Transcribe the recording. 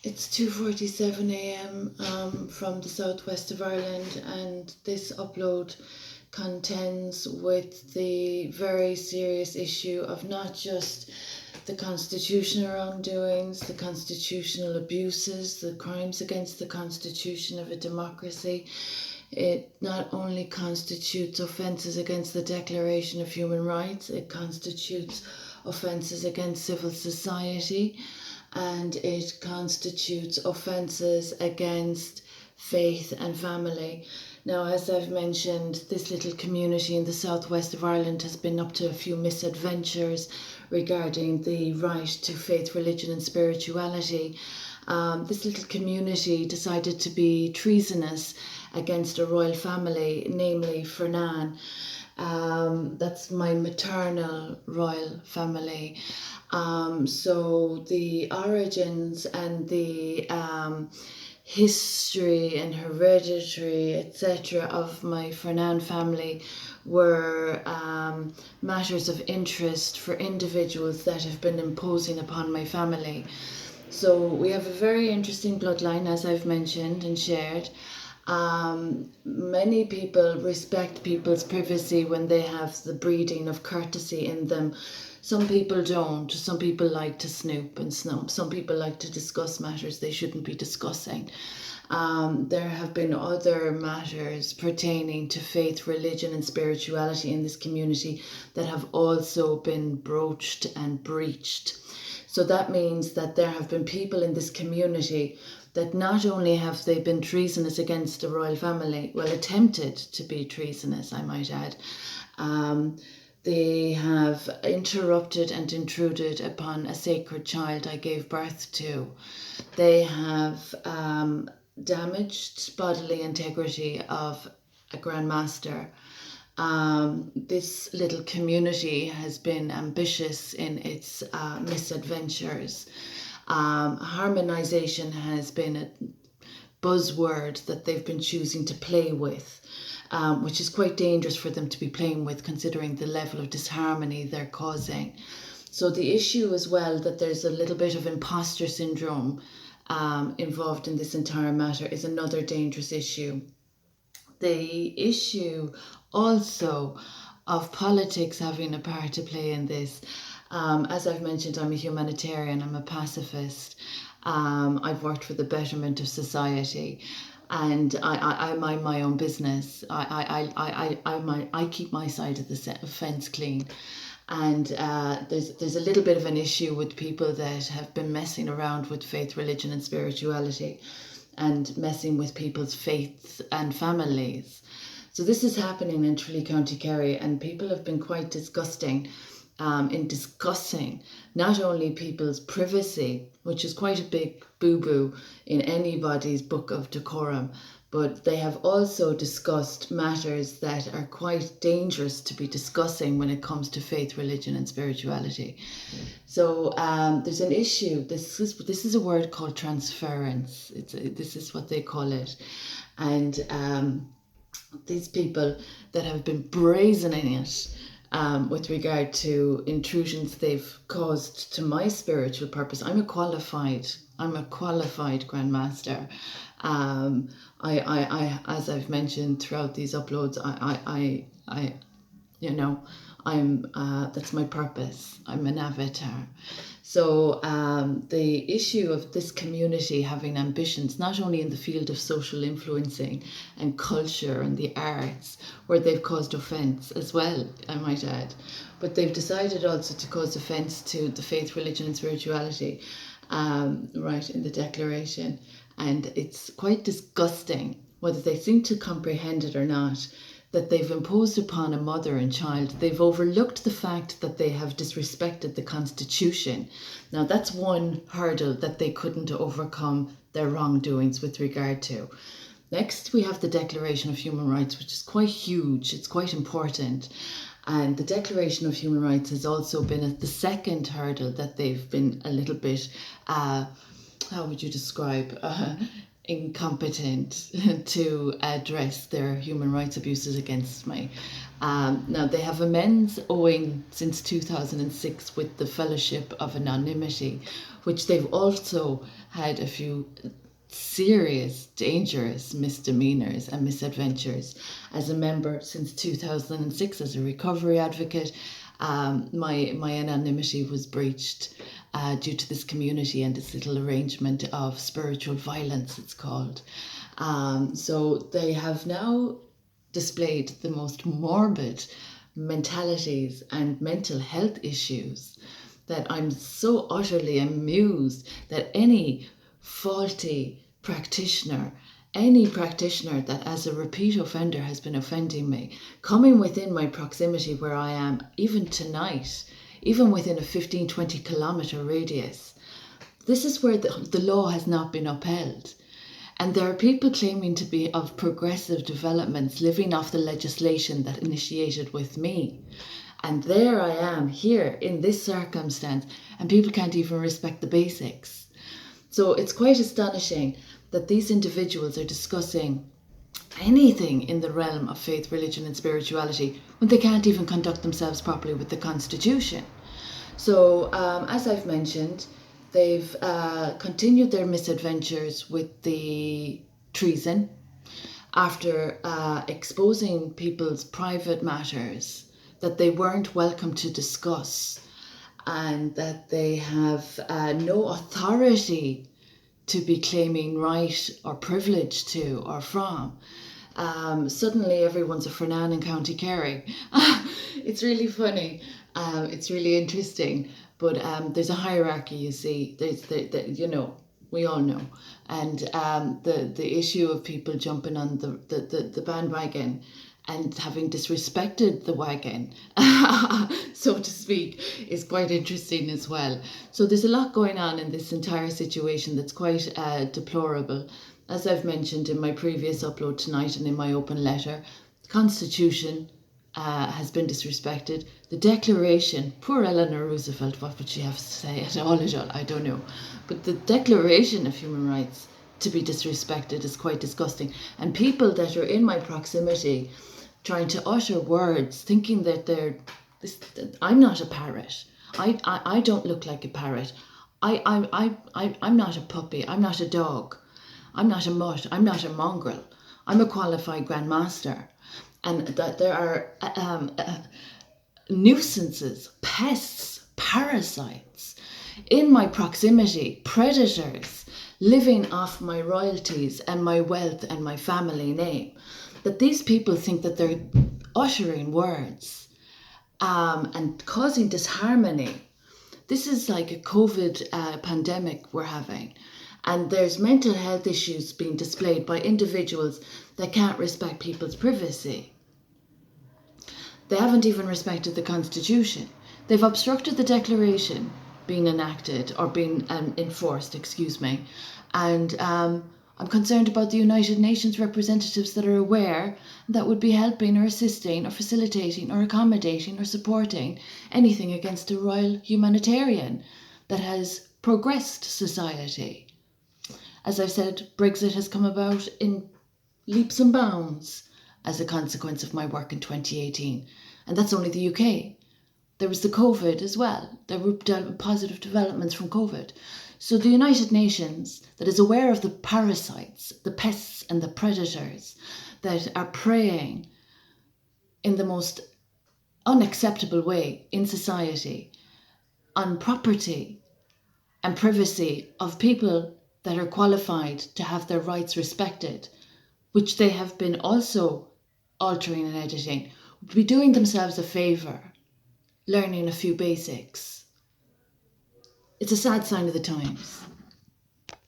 It's 2:47 a.m. From the southwest of Ireland, and this upload contends with the very serious issue of not just the constitutional wrongdoings, the constitutional abuses, the crimes against the constitution of a democracy. It not only constitutes offences against the Declaration of Human Rights, it constitutes offences against civil society, and it constitutes offences against faith and family. Now, as I've mentioned, this little community in the southwest of Ireland has been up to a few misadventures regarding the right to faith, religion and spirituality. This little community decided to be treasonous against a royal family, namely Fernan. That's my maternal royal family. So the origins and the history and hereditary, etc., of my Fernan family were matters of interest for individuals that have been imposing upon my family. So we have a very interesting bloodline, as I've mentioned and shared. Many people respect people's privacy when they have the breeding of courtesy in them. Some people don't. Some people like to snoop and snump. Some people like to discuss matters they shouldn't be discussing. There have been other matters pertaining to faith, religion and spirituality in this community that have also been broached and breached. So that means that there have been people in this community that not only have they been treasonous against the royal family, well, attempted to be treasonous, I might add, they have interrupted and intruded upon a sacred child I gave birth to. They have damaged bodily integrity of a Grand Master. This little community has been ambitious in its misadventures. Harmonization has been a buzzword that they've been choosing to play with, which is quite dangerous for them to be playing with, considering the level of disharmony they're causing. So the issue as well that there's a little bit of imposter syndrome involved in this entire matter is another dangerous issue. The issue also of politics having a part to play in this. As I've mentioned, I'm a humanitarian, I'm a pacifist. I've worked for the betterment of society, and I mind my own business. I keep my side of the fence clean. And there's a little bit of an issue with people that have been messing around with faith, religion and spirituality, and messing with people's faiths and families. So this is happening in Tralee, County Kerry, and people have been quite disgusting in discussing not only people's privacy, which is quite a big boo-boo in anybody's book of decorum, but they have also discussed matters that are quite dangerous to be discussing when it comes to faith, religion and spirituality. So there's an issue. This is a word called transference. This is what they call it. And these people that have been brazening it with regard to intrusions they've caused to my spiritual purpose. I'm a qualified Grand Master. I as I've mentioned throughout these uploads, I'm that's my purpose. I'm an avatar. So the issue of this community having ambitions, not only in the field of social influencing and culture and the arts, where they've caused offence as well, I might add, but they've decided also to cause offence to the faith, religion and spirituality, right in the Declaration. And it's quite disgusting, whether they seem to comprehend it or not, that they've imposed upon a mother and child. They've overlooked the fact that they have disrespected the Constitution. Now that's one hurdle that they couldn't overcome their wrongdoings with regard to. Next, we have the Declaration of Human Rights, which is quite huge. It's quite important. And the Declaration of Human Rights has also been the second hurdle that they've been a little bit, how would you describe, incompetent to address their human rights abuses against me. Now they have amends owing since 2006 with the Fellowship of Anonymity, which they've also had a few serious, dangerous misdemeanors and misadventures. As a member since 2006, as a recovery advocate, my anonymity was breached due to this community and this little arrangement of spiritual violence, it's called. So they have now displayed the most morbid mentalities and mental health issues that I'm so utterly amused that any faulty practitioner, any practitioner that as a repeat offender has been offending me, coming within my proximity where I am, even tonight, even within a 15-20 kilometre radius, this is where the law has not been upheld. And there are people claiming to be of progressive developments living off the legislation that initiated with me. And there I am here in this circumstance, and people can't even respect the basics. So it's quite astonishing that these individuals are discussing anything in the realm of faith, religion and spirituality when they can't even conduct themselves properly with the Constitution. So as I've mentioned, they've continued their misadventures with the treason after exposing people's private matters that they weren't welcome to discuss, and that they have no authority to be claiming right or privilege to or from. Suddenly everyone's a Fernan in County Kerry. It's really funny. It's really interesting. But there's a hierarchy, you see. There's we all know. And the issue of people jumping on the bandwagon and having disrespected the wagon, so to speak, is quite interesting as well. So there's a lot going on in this entire situation that's quite deplorable. As I've mentioned in my previous upload tonight and in my open letter, the Constitution has been disrespected. The Declaration, poor Eleanor Roosevelt, what would she have to say at all? I don't know. But the Declaration of Human Rights to be disrespected is quite disgusting. And people that are in my proximity trying to utter words, thinking that I'm not a parrot. I don't look like a parrot. I'm not a puppy. I'm not a dog. I'm not a mutt. I'm not a mongrel. I'm a qualified grandmaster. And that there are nuisances, pests, parasites in my proximity, predators living off my royalties and my wealth and my family name. That these people think that they're uttering words and causing disharmony. This is like a COVID pandemic we're having. And there's mental health issues being displayed by individuals that can't respect people's privacy. They haven't even respected the Constitution. They've obstructed the Declaration being enacted or being enforced, And I'm concerned about the United Nations representatives that are aware that would be helping or assisting or facilitating or accommodating or supporting anything against a royal humanitarian that has progressed society. As I've said, Brexit has come about in leaps and bounds as a consequence of my work in 2018. And that's only the UK. There was the COVID as well. There were positive developments from COVID. So the United Nations, that is aware of the parasites, the pests and the predators that are preying in the most unacceptable way in society on property and privacy of people that are qualified to have their rights respected, which they have been also altering and editing, would be doing themselves a favour, learning a few basics. It's a sad sign of the times.